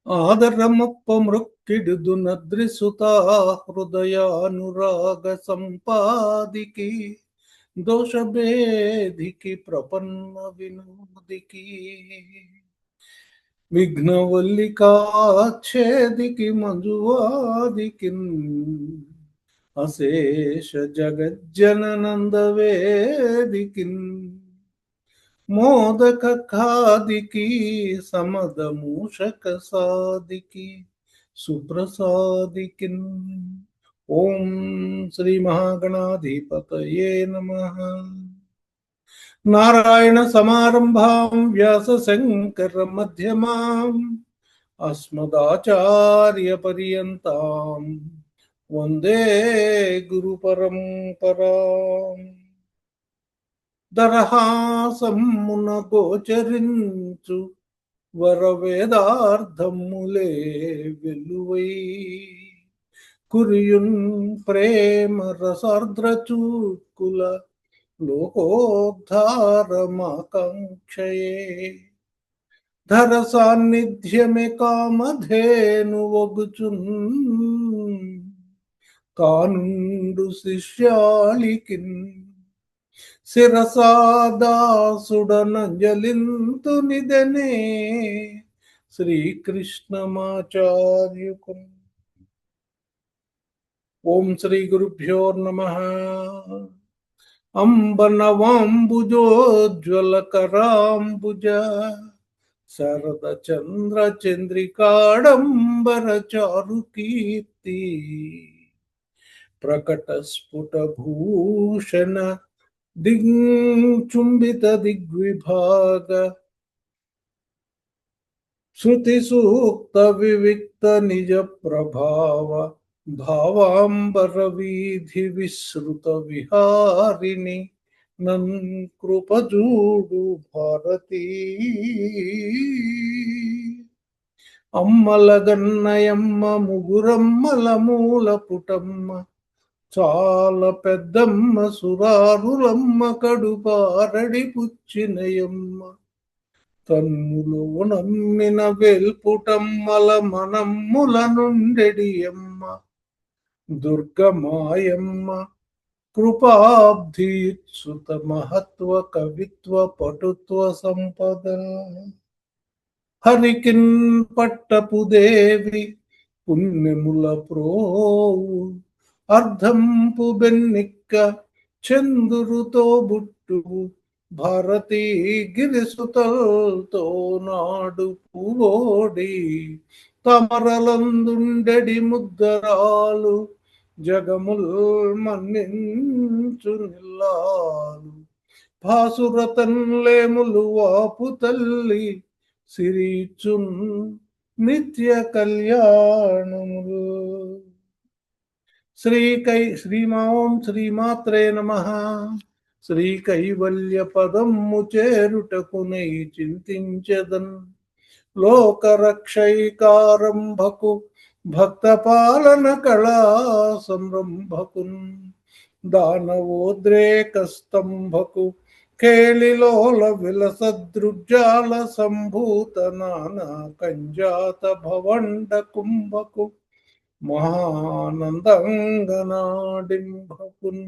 ఆదరమప్ప మృక్కిడుదు నద్రిసుతా హృదయానురాగ సంపాదికి దోషభేదికి ప్రపన్న వినోదికి విఘ్నవల్లికాచ్ఛేదికి మంజువాదికి అశేష జగజ్జననందవేదికి మోదక ఖాదికి సమద మూషక సాదికి సుప్రసాదికి ఓం శ్రీ మహాగణాధిపతయే నమః. నారాయణ సమారంభాం వ్యాస శంకర మధ్యమాం అస్మదాచార్య పర్యంతాం వందే గురు పరంపరాం. దరహాసమున గోచరించు వరవేదార్థములే వెలువై కురియున్ ప్రేమ రసార్ద్ర చూకుల లోకోద్ధారమాకాంక్షయే ధర సాన్నిధ్యమే కామధేను వగుచున్ కానుండు శిష్యాళికిన్ శిరసాదాసుడనంజలింతు నిదనే శ్రీకృష్ణమాచార్యుకు. ఓం శ్రీ గురుభ్యో నమః. అంబనవాంబుజోజ్వలకరాంబుజ శరద చంద్ర చంద్రికాడంబర చారు కీర్తి ప్రకట స్ఫుట భూషణ చుంబిత దిగ్విభాగ శృతి సూక్త వివిక్త నిజ ప్రభావ భావాంబర వీధి విశ్రుత విహారిణి నన్ కృపజూడు భారతీ. అమ్మల గన్నయమ్మ ముగురమ్మల మూల పుటమ్మ చాల పెద్దమ్మ సురారులమ్మ కడుపారడి పుచ్చినయమ్మ తన్నులో నమ్మిన వెల్పుటమ్మల మనమ్ముల నుండెడియమ్మ దుర్గమాయమ్మ కృపాబ్ధియుత్సుత మహత్వ కవిత్వ పటుత్వ సంపద హరికిన్ పట్టపుదేవి పుణ్యముల ప్రోవు అర్ధంపు బెన్నిక్క చందురుతో బుట్టు భారతీ గిరిసుతల్తో నాడు పూవోడి తమరలందుండెడి ముద్దరాలు జగముల్ మన్నించు నిల్లాలు భాసురతన్లేములు వాపు తల్లి సిరిచున్ నిత్య కళ్యాణములు. శ్రీమాం శ్రీమాత్రే నమః. శ్రీ కైవల్య పదము చేరుటకునై చింతించదన్ లోకరక్షైకారంభకు భక్త పాలన కళా సంరంభకున్ దానవోద్రేక స్తంభకు కేళిలోల విలసదృగ్జాల సంభూత నానా కంజాత భవండ కుంభకు మహానందంగనాడింభకున్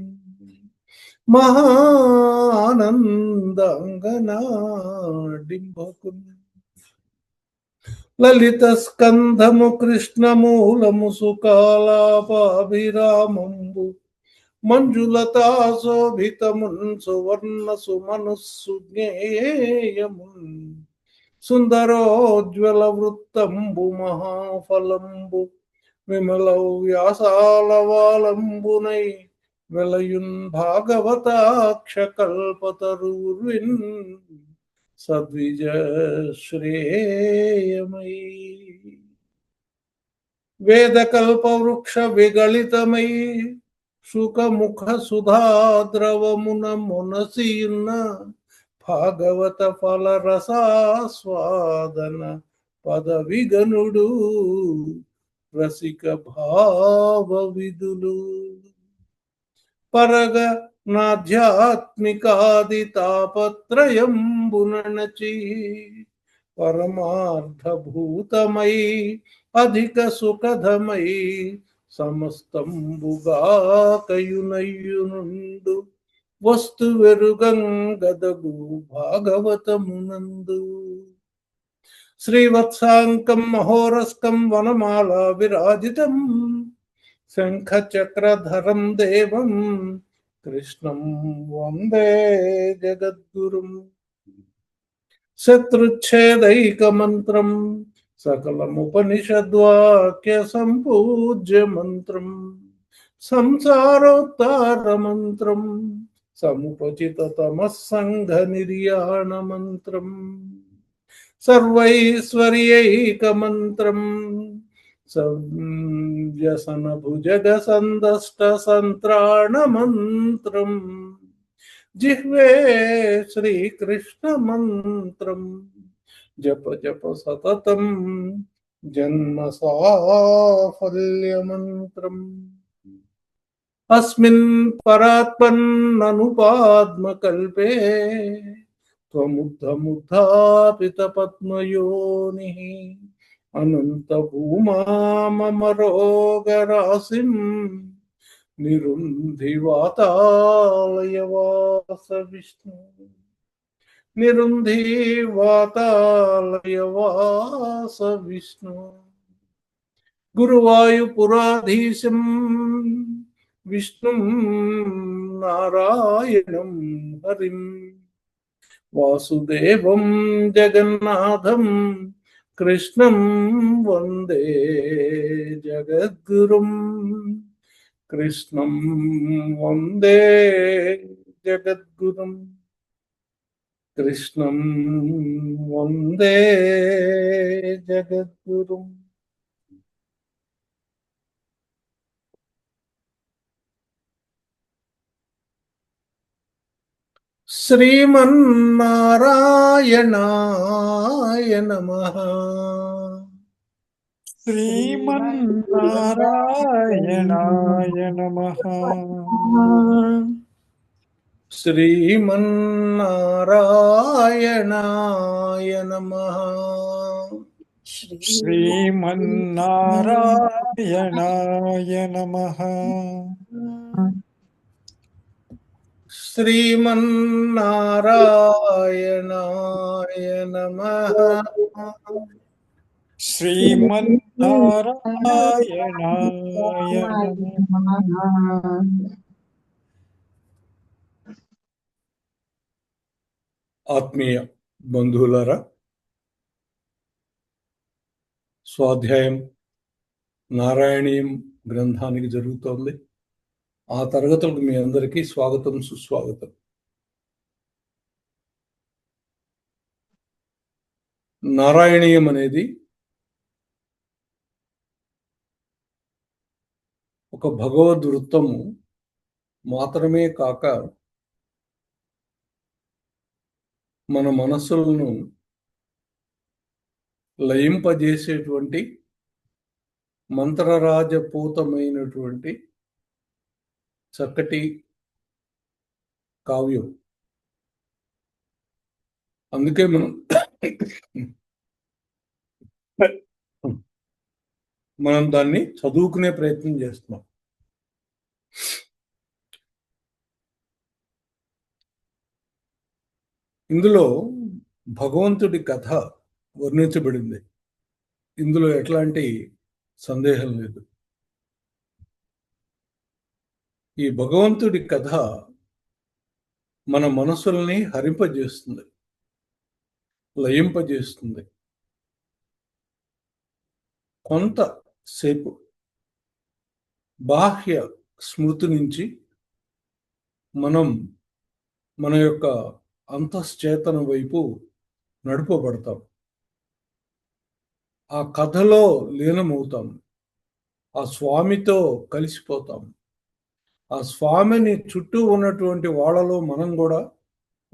మహానందంగనాడింభకున్ లలిత స్కంధము కృష్ణమూలము సుకాలాపాభిరామంబు మంజులతా శోభితమున్ సువర్ణ సుమనుస్సు జ్ఞేయమున్ సుందరోజ్వల వృత్తంబు మహాఫలంబు విమలౌ వ్యాసాలవాలంబునై వెలయున్ భాగవతాక్ష కల్పతరుర్విన్ సద్విజ శ్రేయమై వేదకల్పవృక్ష విగళితమై సుఖముఖ సుధాద్రవమున మునసీన్న భాగవత ఫలరసాస్వాదన పదవిగనుడు రసిక భావ విదులు పరగ నాధ్యాత్మికాది తాపత్రయంబునచి పరమార్థభూతమై అధిక సుఖధమై సమస్తంబుగాకయునయ్యునుండు వస్తు వెరుగంగదగు భాగవతమునందు. శ్రీవత్సాంకం మహోరస్కం వనమాలా విరాజితం శంఖచక్రధరం దేవం కృష్ణం వందే జగద్గురుం. శత్రుచ్ఛేదైకమంత్రం సకలముపనిషద్వాక్య సంపూజ్య మంత్రం సంసారోత్తార మంత్రం సముపచిత తమస్సంఘ నిర్యాణ మంత్రం సర్వైశ్వర్యైకమంత్రం వ్యసన భుజగ సందష్ట సంత్రాణ మంత్రం జిహ్వే శ్రీకృష్ణ మంత్రం జప జప సతతం జన్మ సాఫల్య మంత్రం. అస్మిన్ పరాత్మన్ననుపాద్మకల్పే త్వముద్ధముద్ధాపిత పద్మయోనిః అనంత భూమా మమ రోగరాశిం నిరుంధివాతాలయవాస విష్ణు నిరుంధివాతాలయవాస విష్ణు. గురువాయుపురాధీశం విష్ణుం నారాయణం హరిం వాసుదేవం జగన్నాథం కృష్ణం వందే జగద్గురుం. కృష్ణం వందే జగద్గురుం. కృష్ణం వందే జగద్గురుం. శ్రీమన్నారాయణాయ నమః. శ్రీమన్నారాయణాయ నమః. శ్రీమన్నారాయణాయ నమః. శ్రీమన్నారాయణాయ నమః. శ్రీమన్నారాయణాయ నమః. శ్రీమన్నారాయణాయ నమః. ఆత్మీయ బంధువులారా, స్వాధ్యాయం నారాయణీయం గ్రంథానికి జరుగుతోంది. ఆ తరగతులకు మీ అందరికీ స్వాగతం, సుస్వాగతం. నారాయణీయం అనేది ఒక భగవద్ వృత్తము మాత్రమే కాక మన మనస్సులను లయింపజేసేటువంటి మంత్రరాజపూతమైనటువంటి చక్కటి కావ్యం. అందుకే మనం దాన్ని చదువుకునే ప్రయత్నం చేస్తున్నాం. ఇందులో భగవంతుడి కథ వర్ణించబడింది. ఇందులో ఎట్లాంటి సందేహం లేదు. ఈ భగవంతుడి కథ మన మనసుల్ని హరింపజేస్తుంది, లయింపజేస్తుంది. కొంతసేపు బాహ్య స్మృతి నుంచి మనం మన యొక్క అంతశ్చేతన వైపు నడుపబడతాం. ఆ కథలో లీనమవుతాం. ఆ స్వామితో కలిసిపోతాం. ఆ స్వామిని చుట్టూ ఉన్నటువంటి వాళ్ళలో మనం కూడా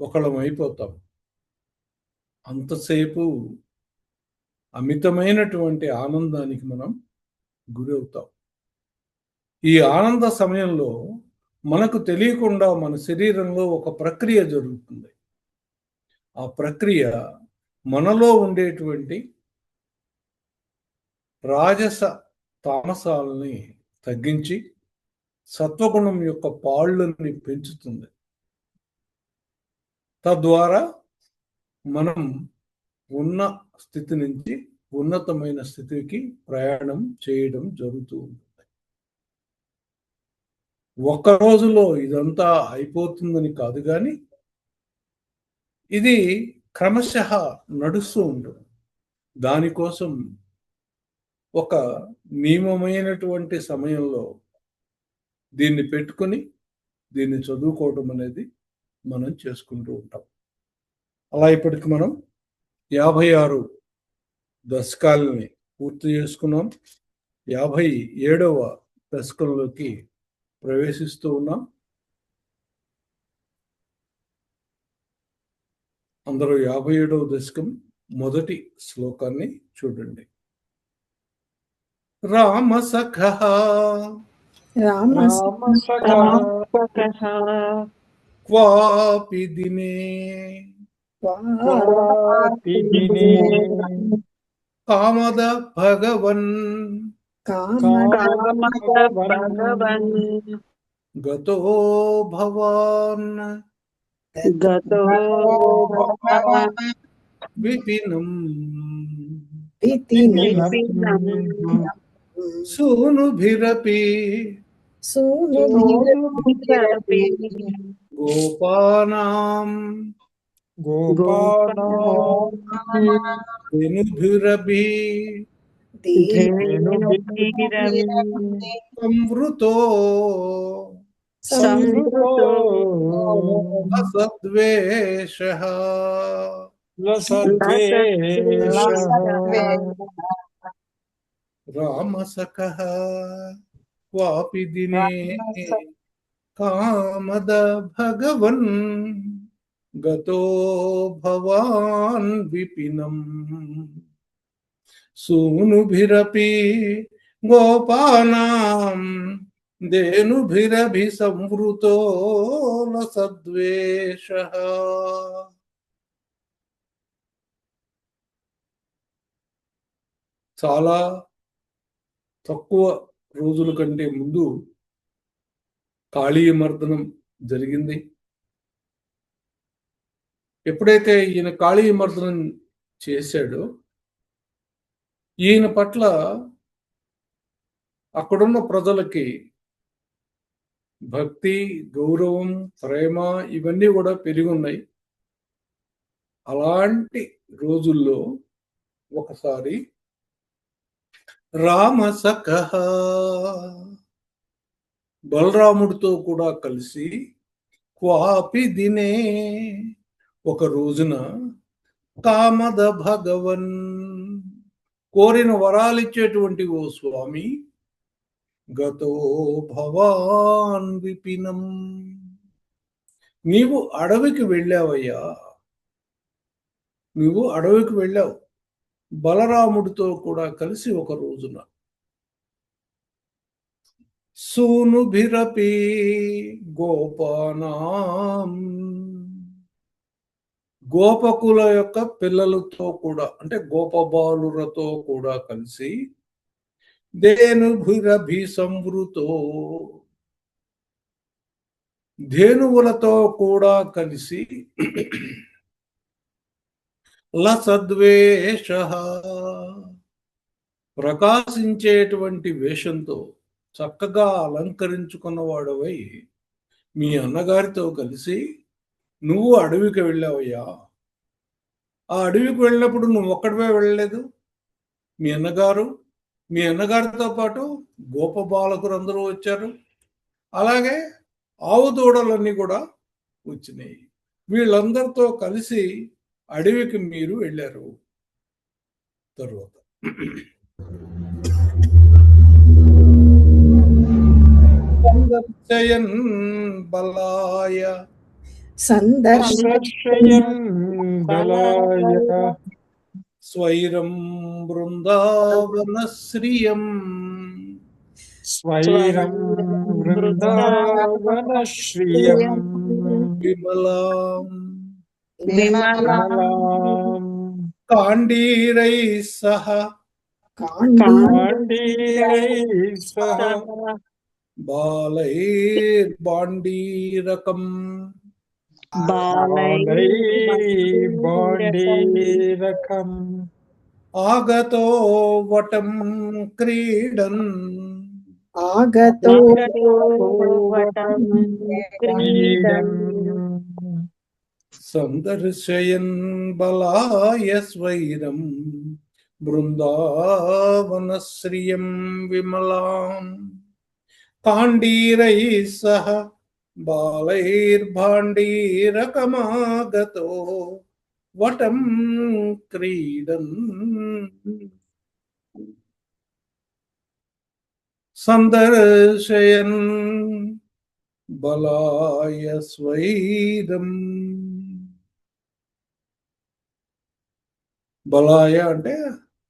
ఒకళ్ళం అయిపోతాం. అంతసేపు అమితమైనటువంటి ఆనందానికి మనం గురవుతాం. ఈ ఆనంద సమయంలో మనకు తెలియకుండా మన శరీరంలో ఒక ప్రక్రియ జరుగుతుంది. ఆ ప్రక్రియ మనలో ఉండేటువంటి రాజస తామసాలని తగ్గించి సత్వగుణం యొక్క పాళ్ళని పెంచుతుంది. తద్వారా మనం ఉన్న స్థితి నుంచి ఉన్నతమైన స్థితికి ప్రయాణం చేయడం జరుగుతూ ఉంటుంది. ఒక్క రోజులో ఇదంతా అయిపోతుందని కాదు, కానీ ఇది క్రమశః నడుస్తూ ఉంటుంది. దానికోసం ఒక నియమమైనటువంటి సమయంలో దీన్ని పెట్టుకొని దీన్ని చదువుకోవడం అనేది మనం చేసుకుంటూ ఉంటాం. అలా ఇప్పటికి మనం 56 దశకాలని పూర్తి చేసుకున్నాం. 57వ దశకంలోకి ప్రవేశిస్తూ ఉన్నాం. అందరూ 57వ దశకం మొదటి శ్లోకాన్ని చూడండి. రామసఖః క్వాపి దినే కామద భగవన్ గతో భవాన్ విపినం సూనుభిరపి గోపానాం ధేనుభిరపి సంవృతో అసద్వేషః రామసఖః క్వాపి దినే కామద భగవన్ గతో భవాన్ విపినం సూనుభిరపి గోపానాం ధేనుభిరభి సంవృతో సద్వేషః. చాలా తక్కువ రోజుల కంటే ముందు కాళీయమర్దనం జరిగింది. ఎప్పుడైతే ఈయన కాళీయమర్దనం చేశాడో ఈయన పట్ల అక్కడున్న ప్రజలకి భక్తి, గౌరవం, ప్రేమ ఇవన్నీ కూడా పెరిగి ఉన్నాయి. అలాంటి రోజుల్లో ఒకసారి రామసఖః బలరాముడితో కూడా కలిసి క్వాపి దినే ఒక రోజున కామద భగవన్ కోరిన వరాలిచ్చేటువంటి ఓ స్వామి గతో భవాన్ విపినం నీవు అడవికి వెళ్ళావయ్యా, నువ్వు అడవికి వెళ్ళావు బలరాముడితో కూడా కలిసి ఒక రోజున. సూనుభిరపి గోపానాం గోపకుల యొక్క పిల్లలతో కూడా అంటే గోపబాలులతో కూడా కలిసి ధేనుభిరభి సంవృతో ధేనువులతో కూడా కలిసి లసద్వేషః ప్రకాశించేటువంటి వేషంతో చక్కగా అలంకరించుకున్నవాడవై మీ అన్నగారితో కలిసి నువ్వు అడవికి వెళ్ళావయ్యా. ఆ అడవికి వెళ్ళినప్పుడు నువ్వు ఒక్కడివే వెళ్ళలేదు, మీ అన్నగారితో పాటు గోప బాలకులు అందరూ వచ్చారు. అలాగే ఆవు దూడలన్నీ కూడా వచ్చినాయి. వీళ్ళందరితో కలిసి అడవికి మీరు వెళ్ళారు. తరువాత సందర్శయన్ బలాయ స్వైరం బృందావనశ్రియం విమలాం కాండీరై సహ కాండీరైः సహ బాలైర్బాండీరకం బాలైర్బాండీరకం ఆగతో వటం క్రీడన్ ఆగతో వటం క్రీడన్ సందర్శయన్ బలాయ స్వైరం బృందావనశ్రియం విమలాం కాండీరై సహ బాలైర్భాండీరకమాగతో వటం క్రీడన్ సందర్శయన్ బలాయ స్వైరం. బలాయ అంటే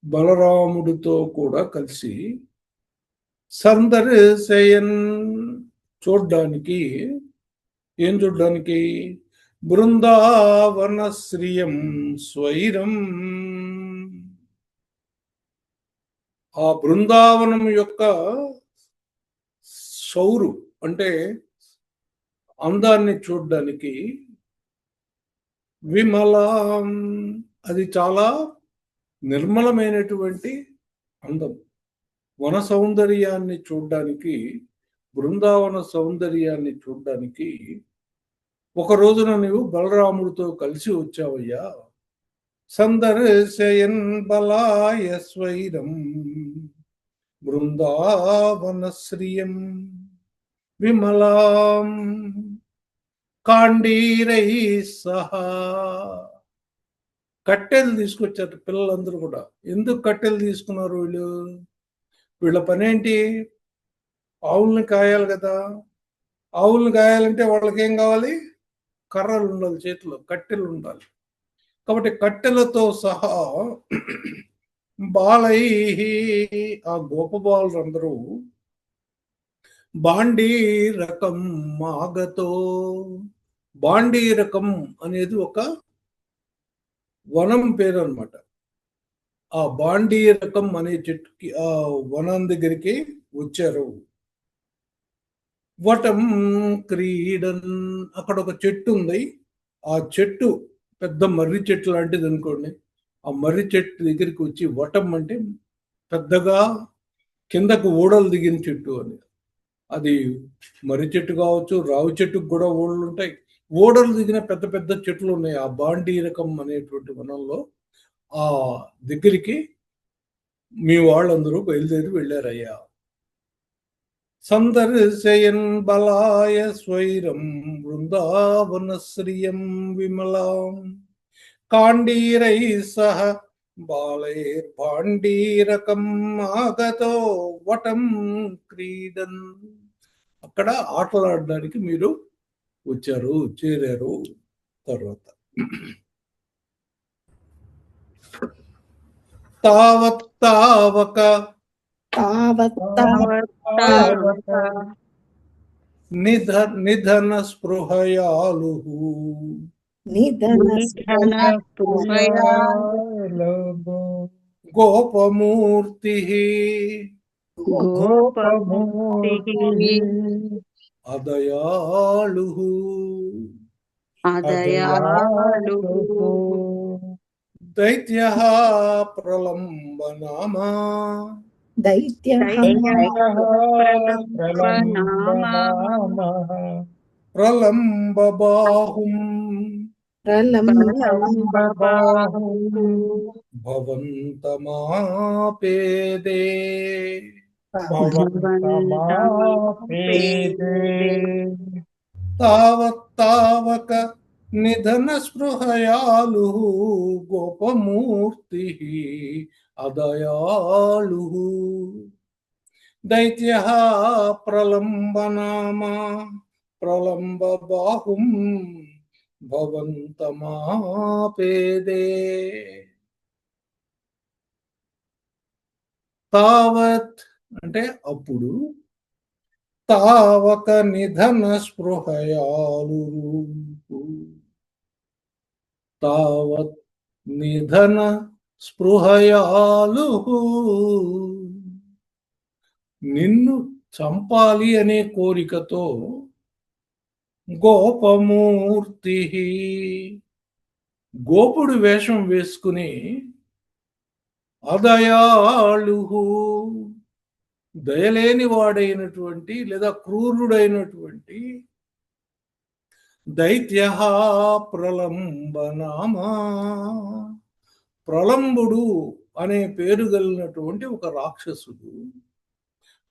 బలరాముడితో కూడా కలిసి, సందర్శయన్ చూడ్డానికి, ఏం చూడ్డానికి, బృందావన శ్రియం స్వైరం, ఆ బృందావనం యొక్క సౌరు అంటే అందాన్ని చూడ్డానికి, విమలాం అది చాలా నిర్మలమైనటువంటి అందం, వన సౌందర్యాన్ని చూడ్డానికి, బృందావన సౌందర్యాన్ని చూడ్డానికి ఒక రోజున నీవు బలరాముడితో కలిసి వచ్చావయ్యా. సందర్శయన్ బలాయ స్వైరం బృందావన శ్రియం విమలాం కాండీరై సహా. కట్టెలు తీసుకొచ్చారు పిల్లలందరూ కూడా. ఎందుకు కట్టెలు తీసుకున్నారు వీళ్ళు? వీళ్ళ పనేంటి? ఆవుల్ని కాయాలి కదా. ఆవుల్ని కాయాలంటే వాళ్ళకేం కావాలి? కర్రలు ఉండాలి, చేతిలో కట్టెలు ఉండాలి. కాబట్టి కట్టెలతో సహా బాలై, ఆ గోపబాలురందరూ బాండీరకం ఆగతో. బాండీరకం అనేది ఒక వనం పేరు అన్నమాట. ఆ బాండీరకం అనే చెట్టుకి, ఆ వనం దగ్గరికి వచ్చారు. వటం క్రీడన్, అక్కడ ఒక చెట్టు ఉంది. ఆ చెట్టు పెద్ద మర్రి చెట్టు లాంటిది అనుకోండి. ఆ మర్రి చెట్టు దగ్గరికి వచ్చి, వటం అంటే పెద్దగా కిందకు ఊడలు దిగిన చెట్టు అని. అది మర్రి చెట్టు కావచ్చు, రావి చెట్టుకు కూడా ఊడలు ఉంటాయి. ఊడలు దిగిన పెద్ద పెద్ద చెట్లు ఉన్నాయి ఆ బాండీరకం అనేటువంటి వనంలో. ఆ దగ్గరికి మీ వాళ్ళందరూ బయలుదేరి వెళ్ళారయ్యా. సందర్శయన్ బలాయ స్వైరం బృందావన శ్రియం విమలాం కాండీరై సహ బాలైర్భాండీరకం ఆగతో వటం క్రీడన్. అక్కడ ఆటలాడడానికి మీరు వచ్చారు, చేరారు. తర్వాత తావత్తావక నిధన స్పృహయాలు గోపమూర్తి అదయాళు దైత్యః ప్రలంబనామా ప్రలంబబాహుం భవంతమాపేదే. తావత్తావక నిధన స్పృహయాలు గోపమూర్తి అదయాళు దైత్యః ప్రలంబనామా ప్రలంబబాహుం భవంతమాపేదే. తావత్ అంటే అప్పుడు, తావక నిధన స్పృహయాలు తావత్ నిధన స్పృహయాలు నిన్ను చంపాలి అనే కోరికతో గోపమూర్తి గోపుడు వేషం వేసుకుని అదయాళు దయలేని వాడైనటువంటి లేదా క్రూరుడైనటువంటి దైత్య ప్రలంబనామా ప్రలంబుడు అనే పేరు కలిగినటువంటి ఒక రాక్షసుడు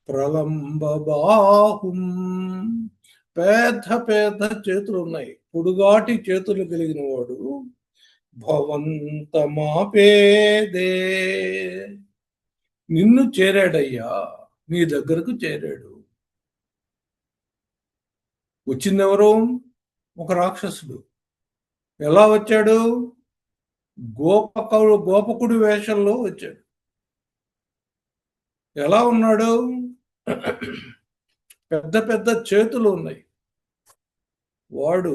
ప్రలంబ బాహుం పెద్ద పెద్ద చేతులు ఉన్నాయి, పొడుగాటి చేతులు కలిగిన వాడు భవంతమాపేదే నిన్ను చేరాడయ్యా, నీ దగ్గరకు చేరాడు. వచ్చిందెవరు? ఒక రాక్షసుడు. ఎలా వచ్చాడు? గోపకుడి వేషంలో వచ్చాడు. ఎలా ఉన్నాడు? పెద్ద పెద్ద చేతులు ఉన్నాయి. వాడు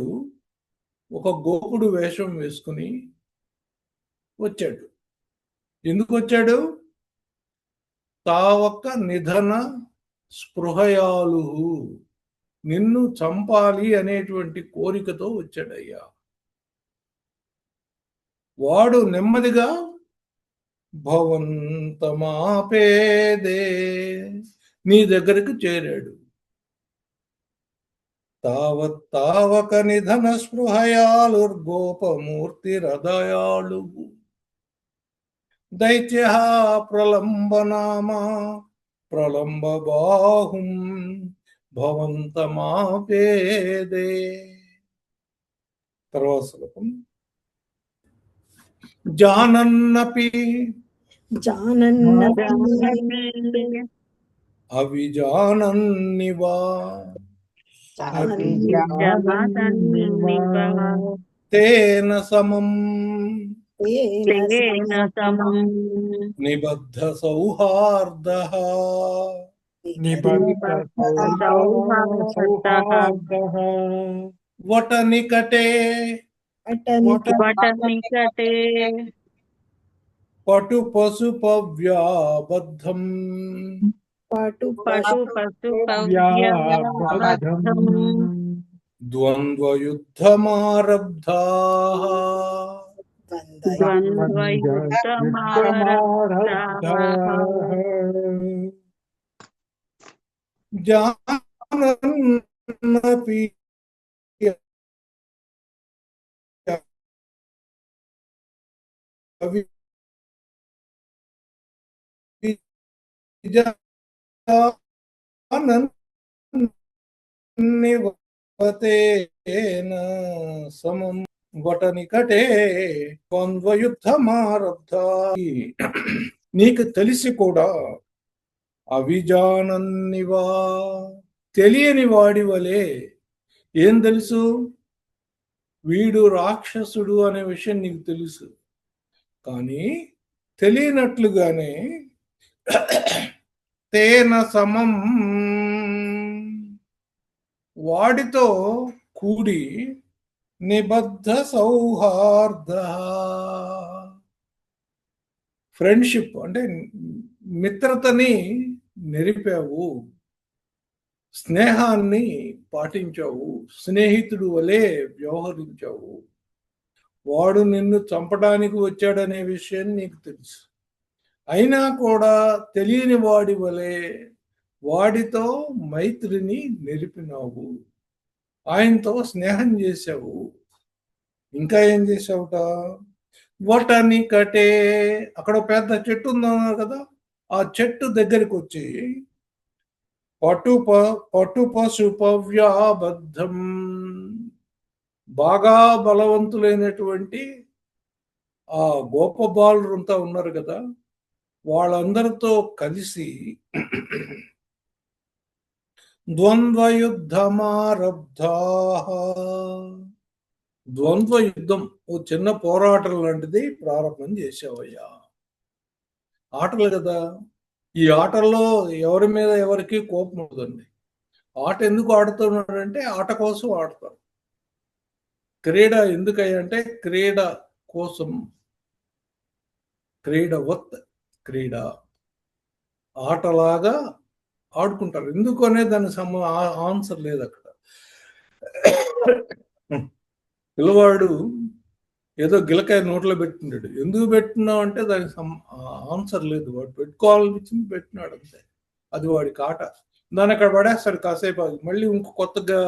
ఒక గోపుడు వేషం వేసుకుని వచ్చాడు. ఎందుకు వచ్చాడు? తావక నిధన స్పృహయాలు నిన్ను చంపాలి అనేటువంటి కోరికతో వచ్చాడయ్యా. వాడు నెమ్మదిగా భవంతమాపేదే నీ దగ్గరకు చేరాడు. తావక నిధన స్పృహయాలు గోపమూర్తి హృదయాలు దైత్య ప్రలంబనామా ప్రలంబ బాహుం భవంతమాపేదే. తర్వాత శ్లోకం. జానన్నపి అవిజానన్నివా తేన సమం నిబద్ధ సౌహార్దః వట నికటే పటు పశుపవ్యాబద్ధం ద్వంద్వయుద్ధమారబ్ధాః జానన్నపి నివతేన సమం వటనికటే ద్వంద్వయుద్ధమారబ్ధా. నీకు తెలిసి కూడా అవిజానన్నివా తెలియని వాడి వలె. ఏం తెలుసు? వీడు రాక్షసుడు అనే విషయం నీకు తెలుసు, కానీ తెలియనట్లుగానే తేన సమం వాడితో కూడి నిబద్ధ సౌహార్ద ఫ్రెండ్షిప్ అంటే మిత్రతని నెరిపావు, స్నేహాన్ని పాటించావు, స్నేహితుడు వలె వ్యవహరించావు. వాడు నిన్ను చంపడానికి వచ్చాడనే విషయం నీకు తెలుసు, అయినా కూడా తెలియని వాడి వలె వాడితో మైత్రిని నెరిపినావు, ఆయనతో స్నేహం చేశావు. ఇంకా ఏం చేసావుట? వటనికటే అక్కడ పెద్ద చెట్టు ఉందన్నారు కదా, ఆ చెట్టు దగ్గరికి వచ్చి పటు పశుపవ్యాబద్ధం బాగా బలవంతులైనటువంటి ఆ గోప బాలురంతా ఉన్నారు కదా, వాళ్ళందరితో కలిసి ద్వంద్వయుద్ధమారబ్ధాః ద్వంద్వ యుద్ధం, ఓ చిన్న పోరాటం లాంటిది ప్రారంభం చేసావయ్యా. ఆటలు కదా, ఈ ఆటల్లో ఎవరి మీద ఎవరికి కోపం ఉండదండి. ఆట ఎందుకు ఆడుతున్నాడంటే ఆట కోసం ఆడతారు. క్రీడ ఎందుకయ్యంటే క్రీడ కోసం, క్రీడవత్ క్రీడ, ఆటలాగా ఆడుకుంటారు. ఎందుకు అనే దాని ఆన్సర్ లేదు అక్కడ. పిల్లవాడు ఏదో గిలకాయ నోట్లో పెట్టుకుంటాడు. ఎందుకు పెట్టుకున్నావు అంటే దానికి ఆన్సర్ లేదు. వాడు పెట్టుకోవాలనిపించింది పెట్టినాడు అంతే. అది వాడికి ఆట. దాన్ని అక్కడ పడేస్తాడు కాసేపు. మళ్ళీ ఇంకో కొత్తగా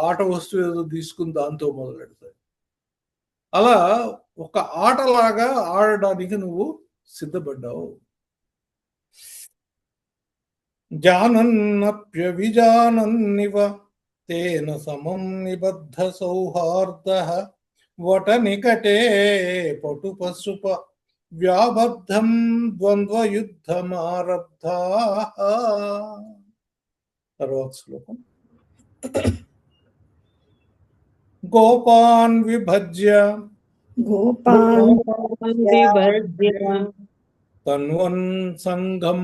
ఆట వస్తువు ఏదో తీసుకుని దాంతో మొదలెడతాడు. అలా ఒక ఆటలాగా ఆడడానికి నువ్వు సిద్ధపడ్డావు. జానన్నప్యవిజానన్నివ తేన సమం నిబద్ధ సౌహార్దః వట నికటే పటు పశుప వ్యాబద్ధం ద్వంద్వయుద్ధమారబ్ధా. తర్వాత శ్లోకం. గోపాన్ విభజ్య గోపాన్ విభజ్య తన్వన్ సంఘం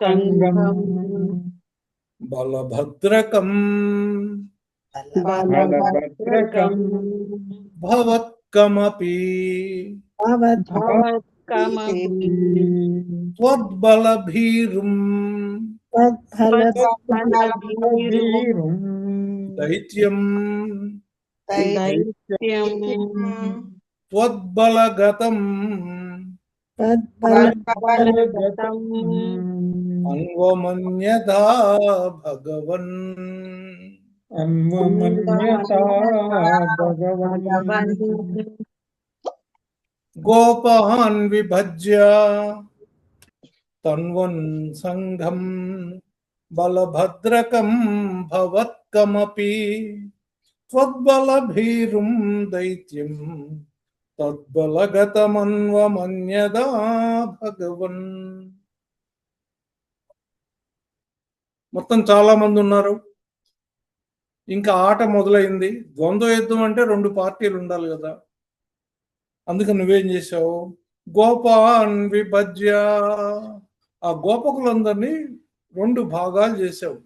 సంగం బలభద్రకం బలభద్రకం భవత్కమపి భవత్కమపి త్వద్బలభీరుం తద్బలభీరుం దైత్యం దైత్యం త్వద్బలగతం తద్బలగతం అన్వమన్యతా భగవన్. అన్వమన్యతా భగవన్. గోపాన్ విభజ్య తన్వన్ సంఘం బలభద్రకం భవత్కమపి త్వద్బలభీరుం దైత్యం తద్బలగతమన్వమన్యదా భగవన్. మొత్తం చాలా మంది ఉన్నారు. ఇంకా ఆట మొదలైంది. ద్వంద్వ యుద్ధం అంటే 2 పార్టీలు ఉండాలి కదా. అందుకని నువ్వేం చేసావు? గోపాన్ విభజ్య, ఆ గోపకులందరినీ 2 భాగాలు చేసావు.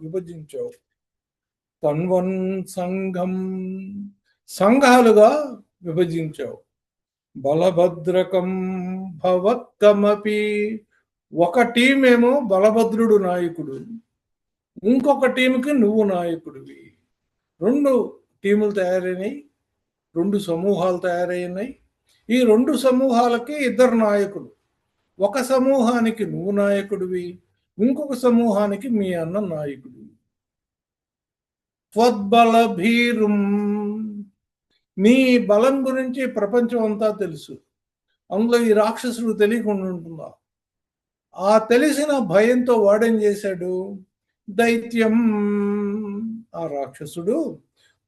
విభజించావు. తన్వన్ సంఘం, సంఘాలుగా విభజించావు. బలభద్రకం భవత్కమపి, ఒక టీం ఏమో బలభద్రుడు నాయకుడు, ఇంకొక టీంకి నువ్వు నాయకుడివి. 2 టీములు తయారైనాయి, 2 సమూహాలు తయారైనాయి. ఈ 2 సమూహాలకి 2 నాయకులు. ఒక సమూహానికి నువ్వు నాయకుడివి, ఇంకొక సమూహానికి మీ అన్న నాయకుడివి. త్వద్బలభీరుం, నీ బలం గురించి ప్రపంచం అంతా తెలుసు. అందులో ఈ రాక్షసుడు తెలియకుండా ఉంటుందా? ఆ తెలిసిన భయంతో వాడేం చేశాడు? దైత్యం, ఆ రాక్షసుడు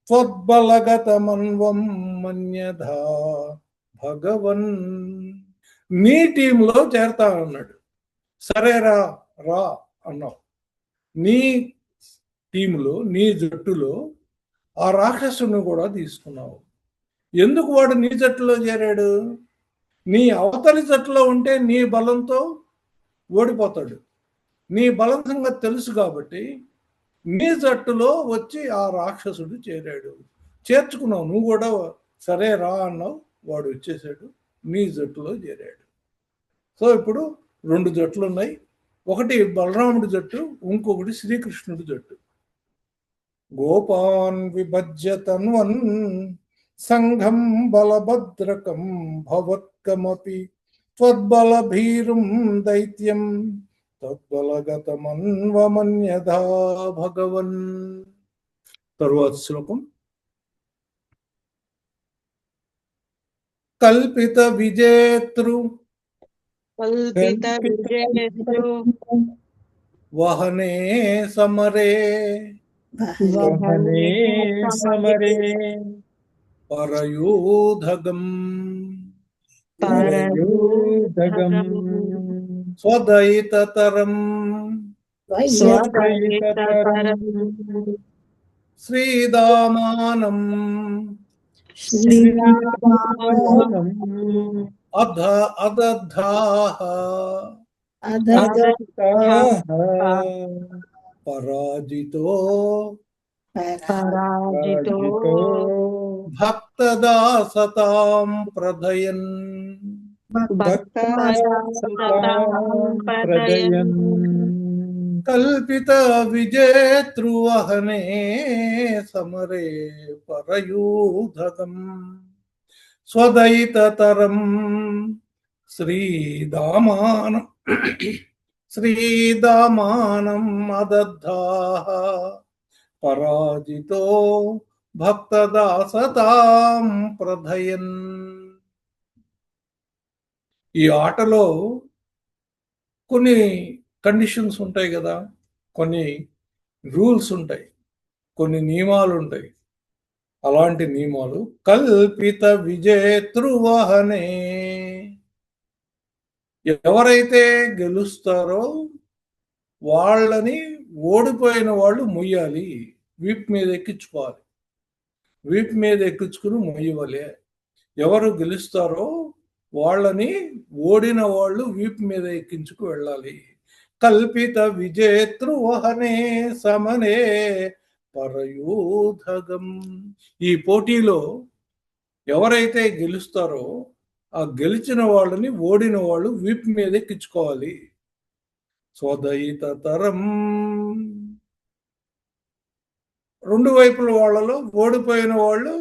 త్వద్బలగతమన్వం మన్యధా భగవన్, నీ టీంలో చేరతానన్నాడు. సరే రా రా అన్నావు. నీ టీంలో, నీ జట్టులో ఆ రాక్షసుని కూడా తీసుకున్నావు. ఎందుకు వాడు నీ జట్టులో చేరాడు? నీ అవతలి జట్టులో ఉంటే నీ బలంతో ఓడిపోతాడు. నీ బలం సంగతి తెలుసు కాబట్టి నీ జట్టులో వచ్చి ఆ రాక్షసుడు చేరాడు. చేర్చుకున్నావు. నువ్వు కూడా సరే రా అన్నావు, వాడు వచ్చేసాడు, నీ జట్టులో చేరాడు. సో ఇప్పుడు 2 జట్లు ఉన్నాయి. ఒకటి బలరాముడి జట్టు, ఇంకొకటి శ్రీకృష్ణుడి జట్టు. గోపాన్ విభజ్య తన్వన్ సంఘం బలభద్రకం భవత్కమపి త్వద్బలభీరుం దైత్యం తద్బలగతమన్వమన్యధా భగవన్. తరువాత శ్లోకం. కల్పిత విజేతృ వహనే సమరే పరయూధగం స్వదయితతరం శ్రీదామానం అదధాః పరాజితో భక్త భక్తదాసతాం ప్రధయన్ ప్రదయన్ కల్పిత విజేతృవహనే సమరే పరయూధకం స్వదయితతరం శ్రీదామానం శ్రీదామానం అదద్ధాః పరాజితో భక్తదాసతాం ప్రధయన్. ఈ ఆటలో కొన్ని కండిషన్స్ ఉంటాయి కదా, కొన్ని రూల్స్ ఉంటాయి, కొన్ని నియమాలు ఉంటాయి. అలాంటి నియమాలు కల్పిత విజేతృవహనే, ఎవరైతే గెలుస్తారో వాళ్ళని ఓడిపోయిన వాళ్ళు మొయ్యాలి, వీపు మీద ఎక్కించుకోవాలి, వీపు మీద ఎక్కించుకుని మొయ్యవాలి. ఎవరు గెలుస్తారో వాళ్ళని ఓడిన వాళ్ళు వీపు మీద ఎక్కించుకు వెళ్ళాలి. కల్పిత విజేతృవహనే సమనే పరయూధగం. ఈ పోటీలో ఎవరైతే గెలుస్తారో ఆ గెలిచిన వాళ్ళని ఓడిన వాళ్ళు వీపు మీద ఎక్కించుకోవాలి. స్వదయితతరం, రెండు వైపుల వాళ్ళలో ఓడిపోయిన వాళ్ళు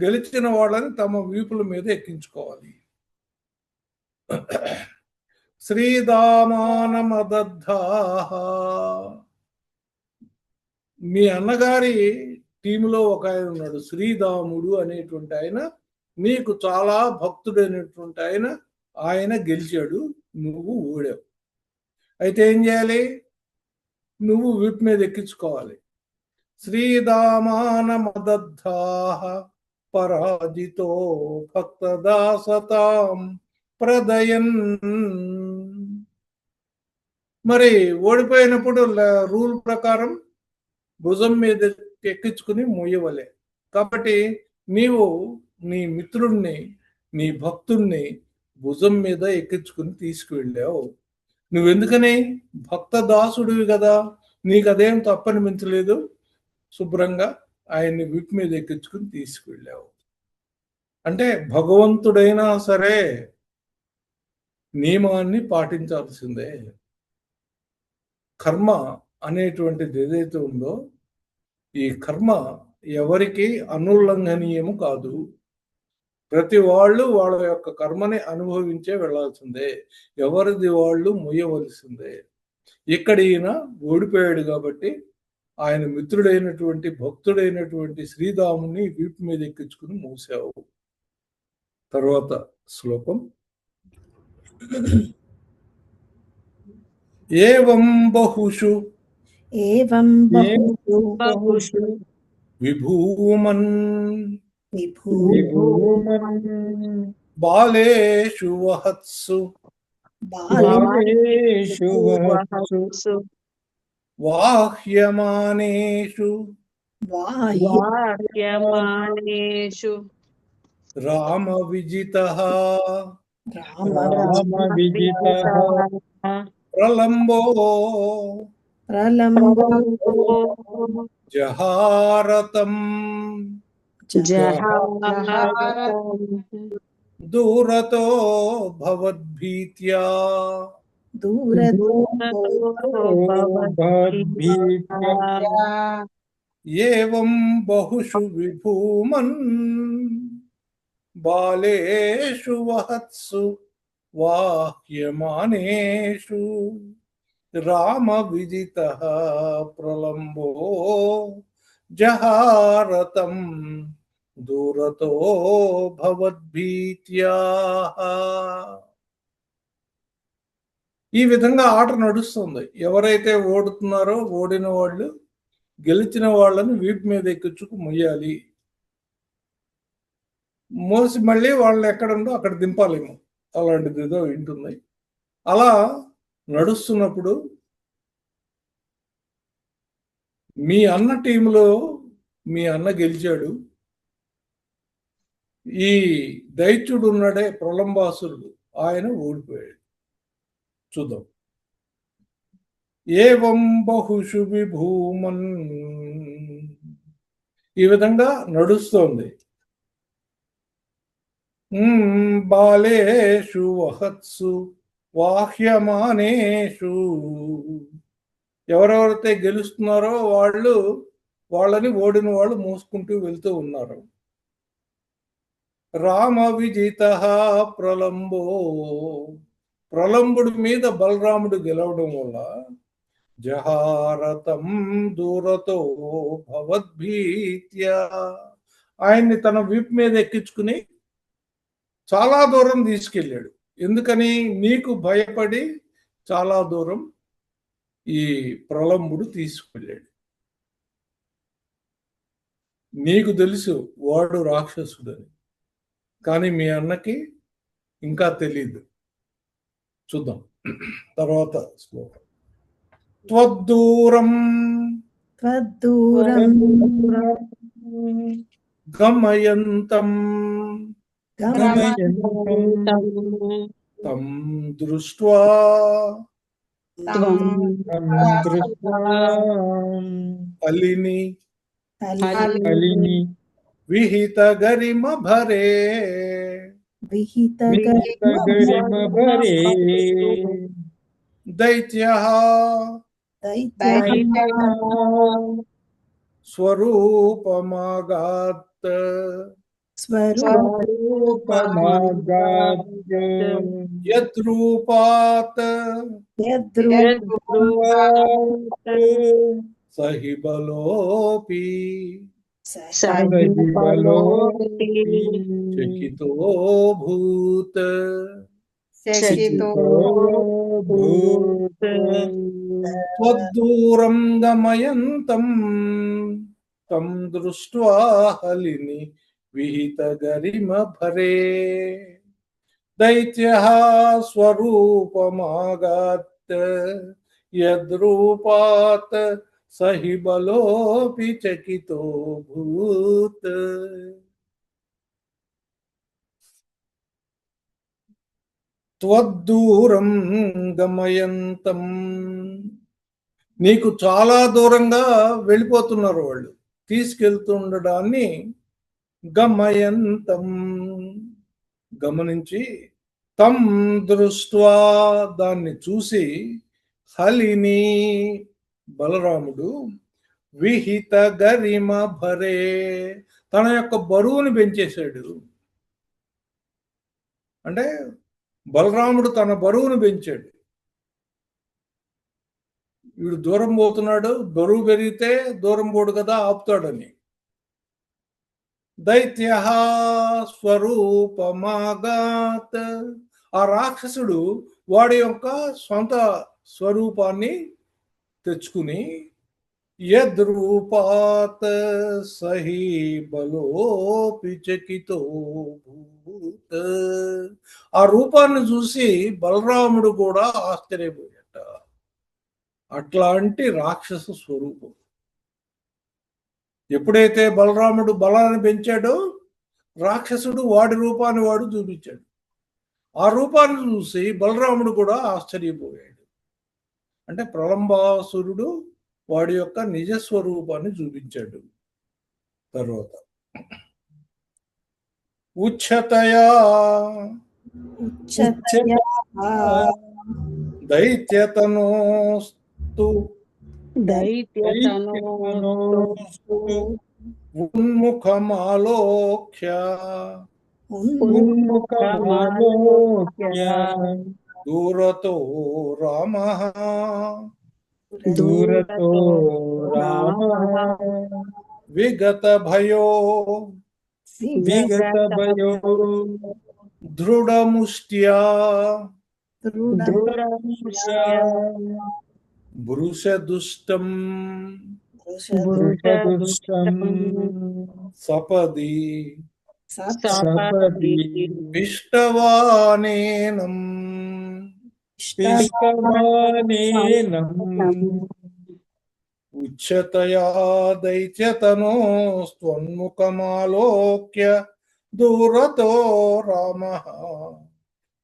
గెలిచిన వాళ్ళని తమ వీపుల మీద ఎక్కించుకోవాలి. శ్రీదామానమదద్ధాః, మీ అన్నగారి టీంలో ఒక ఆయన ఉన్నాడు, శ్రీదాముడు అనేటువంటి ఆయన, నీకు చాలా భక్తుడైనటువంటి ఆయన, ఆయన గెలిచాడు, నువ్వు ఓడావు. అయితే ఏం చేయాలి? నువ్వు వీపు మీద ఎక్కించుకోవాలి. శ్రీదామానమదద్ధాః పరాజితో భక్తదాసతాం ప్రదయన్. మరి ఓడిపోయినప్పుడు రూల్ ప్రకారం భుజం మీద ఎక్కించుకుని మోయవలే. కాబట్టి నీవు నీ మిత్రుణ్ణి, నీ భక్తుణ్ణి భుజం మీద ఎక్కించుకుని తీసుకువెళ్ళావు. నువ్వెందుకని? భక్తదాసుడివి కదా, నీకు అదేం తప్పనిపించలేదు, శుభ్రంగా ఆయన్ని వీపు మీద ఎక్కించుకుని తీసుకువెళ్ళావు. అంటే భగవంతుడైనా సరే నియమాన్ని పాటించాల్సిందే. కర్మ అనేటువంటిది ఏదైతే ఉందో, ఈ కర్మ ఎవరికి అనుల్లంఘనీయము కాదు. ప్రతి వాళ్ళు వాళ్ళ యొక్క కర్మని అనుభవించే వెళ్ళాల్సిందే, ఎవరిది వాళ్ళు మొయ్యవలసిందే. ఇక్కడ ఈయన ఓడిపోయాడు కాబట్టి ఆయన మిత్రుడైనటువంటి భక్తుడైనటువంటి శ్రీరాముని వీపు మీద ఎక్కించుకుని మూసావు. తర్వాత శ్లోకం. ఏవం బహుషు విభూమన్ బాలేషు వహత్సు వాహ్యమానేషు రామ విజితః ప్రలంబో జహారతం దూరతో భవద్భీత్యా ఏవం బహుషు విభూమన్ బాలేషు వహత్సు వాహ్యమానేషు రామ విజితః ప్రలంబో జహారతం దూరతో భవద్భీత్యా. ఈ విధంగా ఆట నడుస్తుంది. ఎవరైతే ఓడుతున్నారో ఓడిన వాళ్ళు గెలిచిన వాళ్ళని వీపు మీద ఎక్కించుకు మొయ్యాలి. మోసి మళ్ళీ వాళ్ళని ఎక్కడుందో అక్కడ దింపాలేమో, అలాంటిది ఏదో ఉంటుంది. అలా నడుస్తున్నప్పుడు మీ అన్న టీంలో మీ అన్న గెలిచాడు. ఈ దైత్యుడు ఉన్నాడే ప్రలంబాసురుడు, ఆయన ఓడిపోయాడు. చూద్దాం. ఏవం బహుషు విభూమన్, ఈ విధంగా నడుస్తోంది. బాలేషు వహత్సు వాహ్యమానేషు. ఎవరెవరైతే గెలుస్తున్నారో వాళ్ళని ఓడిన వాళ్ళు మోసుకుంటూ వెళ్తూ ఉన్నారు. రామ విజిత ప్రలంబో, ప్రలంబుడి మీద బలరాముడు గెలవడం వల్ల జహారతం దూరతో భవద్భీత్య, ఆయన్ని తన వీపు మీద ఎక్కించుకుని చాలా దూరం తీసుకెళ్ళాడు. ఎందుకని? నీకు భయపడి చాలా దూరం ఈ ప్రలంబుడు తీసుకెళ్ళాడు. నీకు తెలుసు వాడు రాక్షసుడని, కానీ మీ అన్నకి ఇంకా తెలీదు. చూద్దాం తర్వాత శ్లోకం. త్వద్దూరం త్వద్దూరం గమయంతం గమయంతం తం దృష్ట్వా దృష్ట్వా అలిని కలిని విహిత గరిమ భరే, విహిత గరిమభరే దైత్యః స్వరూపమాగాత్ స్వరూపమాగాద్య యద్రూపాత్ సహి బలోపి చకితో భూత్. త్వద్దూరం గమయంతం తం దృష్ట్వా హలిని విహిత గరిమ భరే దైత్యః స్వరూపమాగాత్ యద్రూపాత్ సహి బలోపి చకితో భూత్. త్వద్దూరం గమయంతం, నీకు చాలా దూరంగా వెళ్ళిపోతున్నారు వాళ్ళు, తీసుకెళ్తుండడాన్ని గమయంతం గమనించి, తం దృష్ట్వా దాన్ని చూసి, హలిని బలరాముడు విహిత గరిమ భరే తన యొక్క బరువుని పెంచేశాడు. అంటే బలరాముడు తన బరువును పెంచాడు. వీడు దూరం పోతున్నాడు, బరువు పెరిగితే దూరం పోడు కదా, ఆపుతాడని. దైత్యః స్వరూపమాగాత్, ఆ రాక్షసుడు వాడి యొక్క సొంత స్వరూపాన్ని తెచ్చుకుని, యద్రూపాత్ సహి బలోపి చకితో భూత్, ఆ రూపాన్ని చూసి బలరాముడు కూడా ఆశ్చర్యపోయాట. అట్లాంటి రాక్షస స్వరూపం. ఎప్పుడైతే బలరాముడు బలాన్ని పెంచాడో రాక్షసుడు వాడి రూపాన్ని వాడు చూపించాడు. ఆ రూపాన్ని చూసి బలరాముడు కూడా ఆశ్చర్యపోయాడు. అంటే ప్రలంబాసురుడు వాడి యొక్క నిజస్వరూపాన్ని చూపించాడు. తర్వాత ఉచ్ఛతయా దైత్యతనోస్తు ఉన్ముఖమాలోక్య దూరతో రామః విగత భయో దృఢముష్ట్యా భృశదుష్టం సపది పిష్టవానేనం ఉచ్ఛతయా దైత్యతనోస్త్వన్ముఖమాలోక్య దూరతో రామః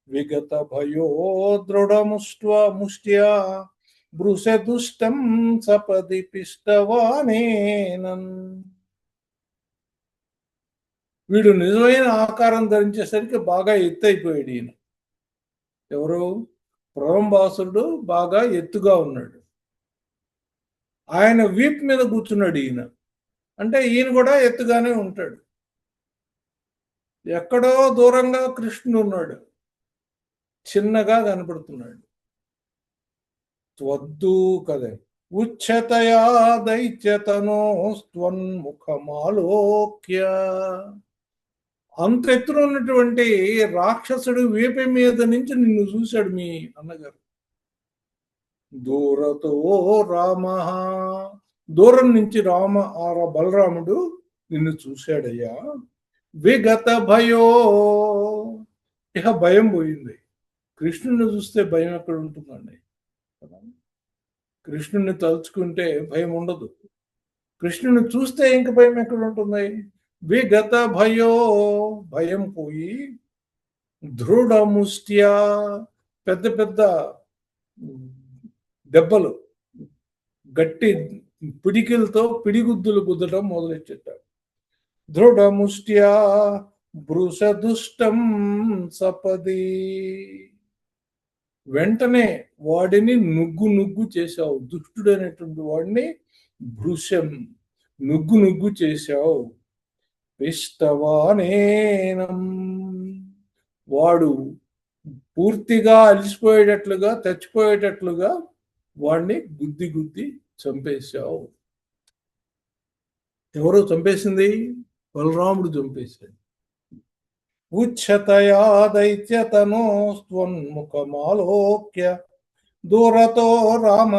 విగత భయో దృఢముష్ట్యా భృశదుష్టం సపది పిష్టవానేనం. వీడు నిజమైన ఆకారం ధరించేసరికి బాగా ఎత్తైపోయాడు ఈయన. ఎవరు? పురంబాసురుడు బాగా ఎత్తుగా ఉన్నాడు. ఆయన వీప్ మీద కూర్చున్నాడు ఈయన. అంటే ఈయన కూడా ఎత్తుగానే ఉంటాడు. ఎక్కడో దూరంగా కృష్ణుడు ఉన్నాడు, చిన్నగా కనపడుతున్నాడు. త్వద్దు కదే ఉచ్ఛతయా దైత్యతనో స్త్వన్ముఖమాలోక్య. అంత ఎత్తున ఉన్నటువంటి రాక్షసుడు వీపి మీద నుంచి నిన్ను చూశాడు మీ అన్నగారు. దూరతో రామ, దూరం నుంచి బలరాముడు నిన్ను చూశాడయ్యా. విగత భయో, ఇక భయం పోయింది. కృష్ణుని చూస్తే భయం ఎక్కడ ఉంటుందండి? కృష్ణుని తలుచుకుంటే భయం ఉండదు. కృష్ణుని చూస్తే ఇంక భయం ఎక్కడ ఉంటుంది? విగత భయో, భయం పోయి, దృఢముష్ట్యా, పెద్ద పెద్ద దెబ్బలు, గట్టి పిడికిలతో పిడిగుద్దులు గుద్దడం మొదలెట్టాడు. దృఢముష్ట్యా భృషదుష్టం సపది, వెంటనే వాడిని నుగ్గు చేశావు. దుష్టుడైనటువంటి వాడిని భృశం, నుగ్గు చేశావు. పిష్టవానేనం, వాడు పూర్తిగా అలిసిపోయేటట్లుగా, చచ్చిపోయేటట్లుగా వాడిని గుద్ది చంపేశావు. ఎవరు చంపేసింది? బలరాముడు చంపేశాడు. ఉచ్ఛతయా దైత్యతనో స్త్వన్ముఖమాలోక్య దూరతో రామ,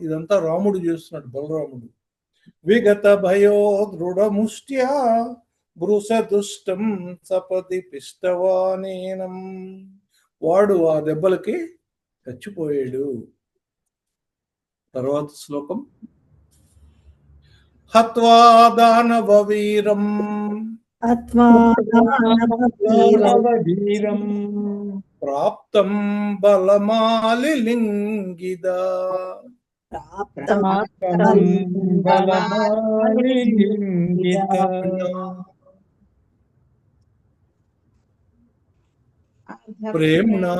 ఇదంతా రాముడు చేస్తున్నాడు, బలరాముడు. విగత భయో దృఢముష్ట్యా భృషదుష్టం సపది పిష్టవానేనం, వాడు ఆ దెబ్బలకి చచ్చిపోయాడు. తర్వాత శ్లోకం. హత్వా దానవ వీరం వీరం ప్రాప్తం బలమాలిలింగిద. ప్రేమ్నా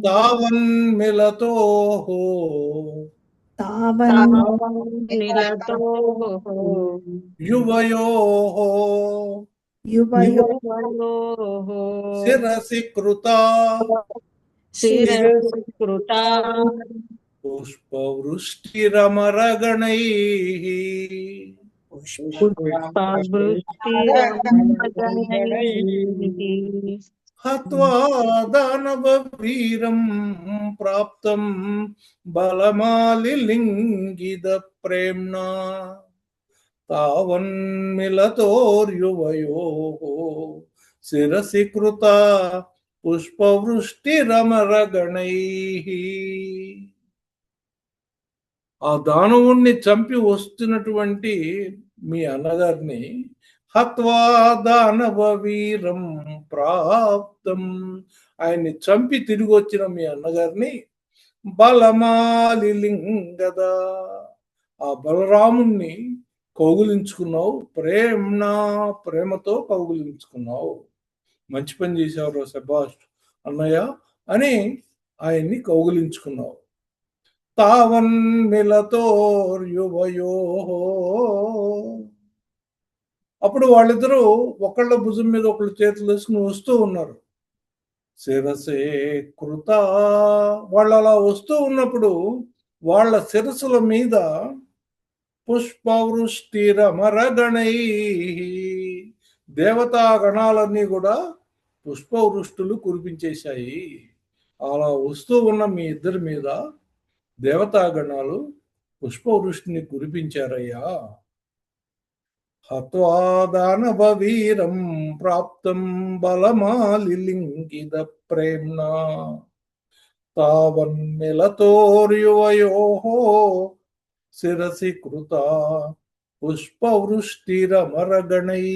తావన్మిలతో యువయో శిరసి కృతా పుష్పవృష్టిరమరగణై హత్వా దానవ వీరం ప్రాప్తం బలమాలిలింగిద ప్రేమ్నా తావన్మిలతోర్యువయో శిరసి కృత పుష్పవృష్టిరమరగణై. ఆ దానవుణ్ణి చంపి వస్తున్నటువంటి మీ అన్నగారిని హత్వా దానవ వీరం ప్రాప్తం, ఆయన్ని చంపి తిరిగి వచ్చిన మీ అన్నగారిని బలమాలిలింగద, ఆ బలరాముణ్ణి కౌగులించుకున్నావు. ప్రేమ్నా, ప్రేమతో కౌగులించుకున్నావు. మంచి పని చేశావు శభాష్ అన్నయ్య అని ఆయన్ని కౌగులించుకున్నావు. తావన్మిలతోర్యువయో, అప్పుడు వాళ్ళిద్దరూ ఒకళ్ళ భుజం మీద ఒకళ్ళు చేతులు వేసుకుని వస్తూ ఉన్నారు. శిరసే కృత, వాళ్ళు అలా వస్తూ ఉన్నప్పుడు వాళ్ళ శిరసుల మీద పుష్పవృష్టిరమరగణై, దేవతా గణాలన్నీ కూడా పుష్పవృష్టులు కురిపించేశాయి. అలా వస్తూ ఉన్న మీ ఇద్దరి మీద దేవతాగణాలు పుష్పవృష్టిని కురిపించారయ్యా. హత్వా దానవ వీరం ప్రాప్తం బలమాలిలింగిద ప్రేమ్నా తావన్మిలతోర్యువయో శిరసి కృత పుష్పవృష్టిరమరగణై.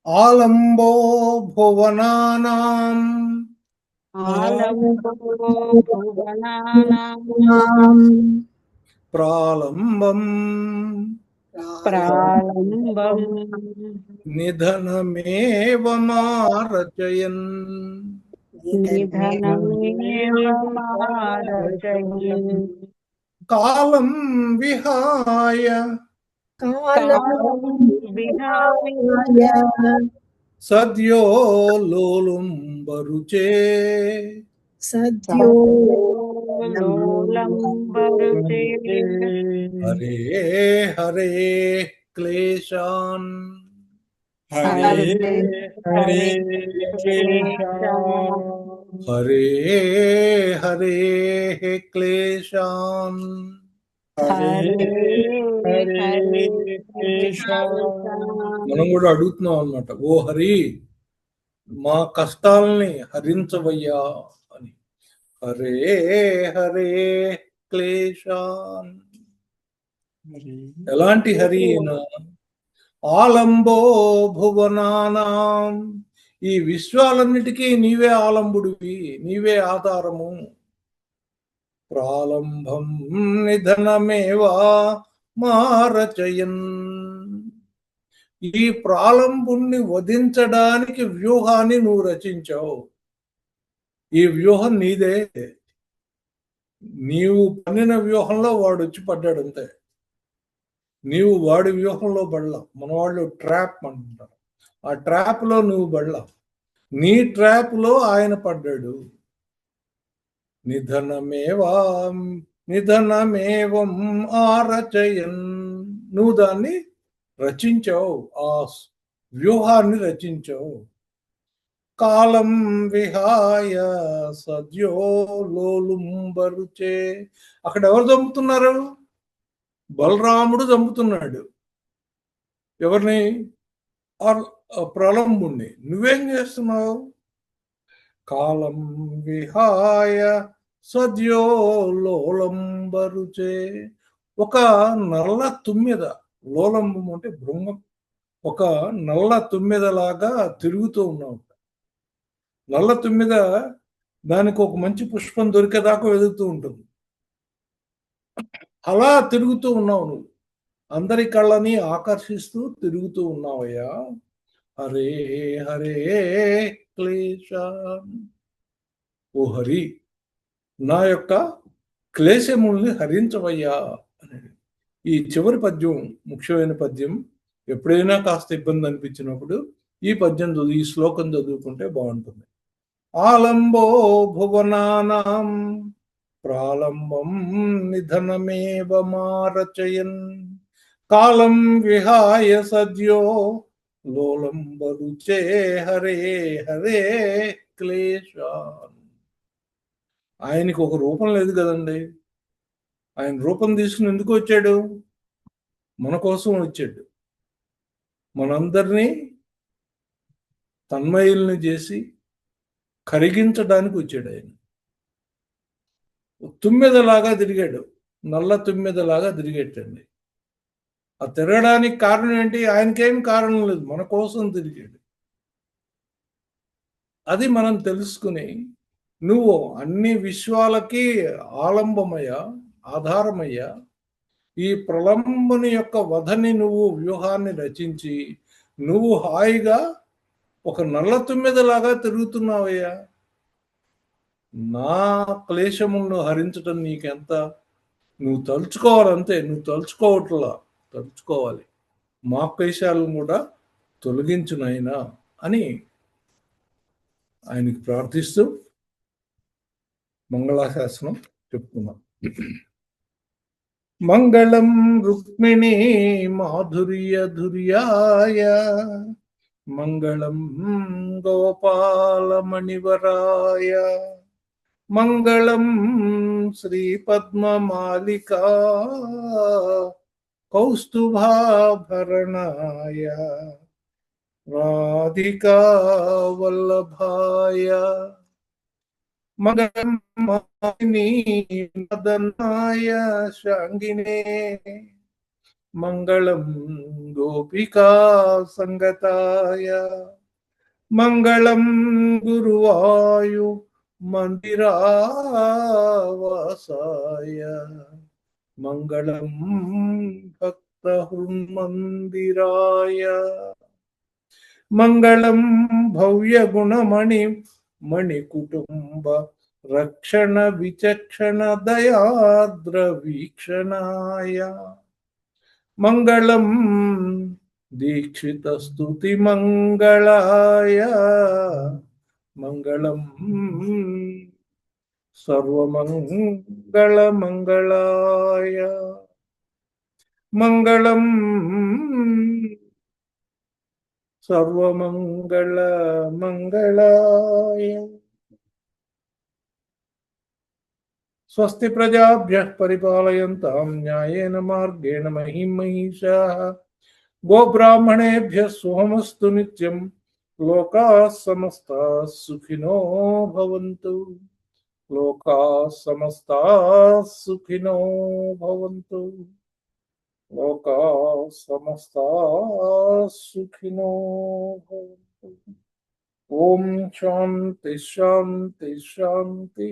ఆలంబో భువనానాం ఆలంబో భువనానాం ప్రాలంబం ప్రాలంబం నిధనమేవ మారచయన్ నిధనమేవ మారచయన్ కాలం విహాయ కాలం విహాయ సద్యో లోలుంబరుచే సద్యో లోలంబరుచే హరే హరే క్లేశాన్ హరే హరే హరే హరే క్లేశాన్ హరే హరే మనం కూడా అడుగుతున్నాం అన్నమాట, ఓ హరి మా కష్టాలని హరించవయ్యా అని. హరే హరే క్లేశాన్. ఎలాంటి హరి అయినా ఆలంబో భువనానాం, ఈ విశ్వాలన్నిటికీ నీవే ఆలంబుడివి, నీవే ఆధారము. ప్రాలంభం నిధనమేవా మారచయన్, ఈ ప్రాలంబుణ్ణి వధించడానికి వ్యూహాన్ని నువ్వు రచించావు. ఈ వ్యూహం నీదే, నీవు పన్నిన వ్యూహంలో వాడు వచ్చి పడ్డాడు అంతే. నీవు వాడి వ్యూహంలో పడలా. మన వాళ్ళు ట్రాప్ అంటారు, ఆ ట్రాప్ లో నువ్వు పడలా, నీ ట్రాప్ లో ఆయన పడ్డాడు. నిధనమేవం ఆరచయన్, నువ్వు దాన్ని రచించావు, ఆ వ్యూహాన్ని రచించావు. కాలం విహాయ సద్యో లోలుంబరుచే, అక్కడ ఎవరు చంపుతున్నారు? బలరాముడు చంపుతున్నాడు ఎవరిని? ప్రలంబుణ్ణి. నువ్వేం చేస్తున్నావు? కాలం విహాయ సద్యో లోలంబరుచే, ఒక నల్ల తుమ్మెద, లోలంబం అంటే భృంగం, ఒక నల్ల తుమ్మెదలాగా తిరుగుతూ ఉన్నావు. నల్ల తుమ్మెద దానికి ఒక మంచి పుష్పం దొరికేదాకా వెతుకుతూ ఉంటుంది. అలా తిరుగుతూ ఉన్నావు నువ్వు, అందరి కళ్ళని ఆకర్షిస్తూ తిరుగుతూ ఉన్నావయ్యా. హరే హరే క్లేశాన్, ఓ హరి నా యొక్క క్లేశముల్ని హరించవయ్యా అని. ఈ చివరి పద్యం ముఖ్యమైన పద్యం. ఎప్పుడైనా కాస్త ఇబ్బంది అనిపించినప్పుడు ఈ పద్యం ఈ శ్లోకం చదువుకుంటే బాగుంటుంది. ఆలంబో భువనానాం ప్రాలంబం నిధనమేవ మారచయన్, కాలం విహాయ సద్యో లోలంబరుచే హరే హరే క్లేశాన్. ఆయనకి ఒక రూపం లేదు కదండి. ఆయన రూపం తీసుకుని ఎందుకు వచ్చాడు? మన కోసం వచ్చాడు. మనందరినీ తన్మయుల్ని చేసి కరిగించడానికి వచ్చాడు ఆయన. తుమ్మెదలాగా తిరిగాడు, నల్ల తుమ్మెదలాగా తిరిగేటండి. ఆ తిరగడానికి కారణం ఏంటి? ఆయనకేం కారణం లేదు, మన కోసం తిరిగాడు. అది మనం తెలుసుకుని, నువ్వు అన్ని విశ్వాలకి ఆలంబమయ్యా, ఆధారమయ్యా, ఈ ప్రలంబుని యొక్క వధని నువ్వు వ్యూహాన్ని రచించి నువ్వు హాయిగా ఒక నల్ల తుమ్మెదలాగా తిరుగుతున్నావయ్యా. నా క్లేశములను హరించటం నీకెంత? నువ్వు తలుచుకోవాలంతే, నువ్వు తలుచుకోవట్లా, తలుచుకోవాలి. మా క్లేశాలను కూడా తొలగించునైనా అని ఆయనకి ప్రార్థిస్తూ మంగళాశాసనం చెప్తున్నాం. మంగళం రుక్మిణీ మాధుర్యధుర్యాయ, మంగళం గోపాలమణివరాయ, మంగళం శ్రీపద్మమాలికా కౌస్తుభాభరణాయ, రాధికా వల్లభాయ, మంగళం మదనాయ శాంగినే, మంగళం గోపికా సంగతాయ, మంగళం గురువాయు మందిరావాసాయ మంగళం భక్తహృన్మందిరాయ మంగళం భవ్యగుణమణి మణికుటుంబ రక్షణ విచక్షణ దయాద్ర వీక్షణాయ మంగళం దీక్షిత స్తుతి మంగళాయ మంగళం సర్వమంగళ మంగళాయ మంగళం సర్వమంగళ మంగళాయ. స్వస్తి ప్రజాభ్యః పరిపాలయంతాం న్యాయేన మార్గేణ మహిం మహిషాః గోబ్రాహ్మణేభ్యः శుభమస్తు నిత్యం లోకాः సమస్తాः సుఖినో భవంతు లోకాः సమస్తాः సుఖినో భవంతు లోకాः సమస్తాः సుఖినో భవంతు. ఓం శాంతి శాంతి శాంతి.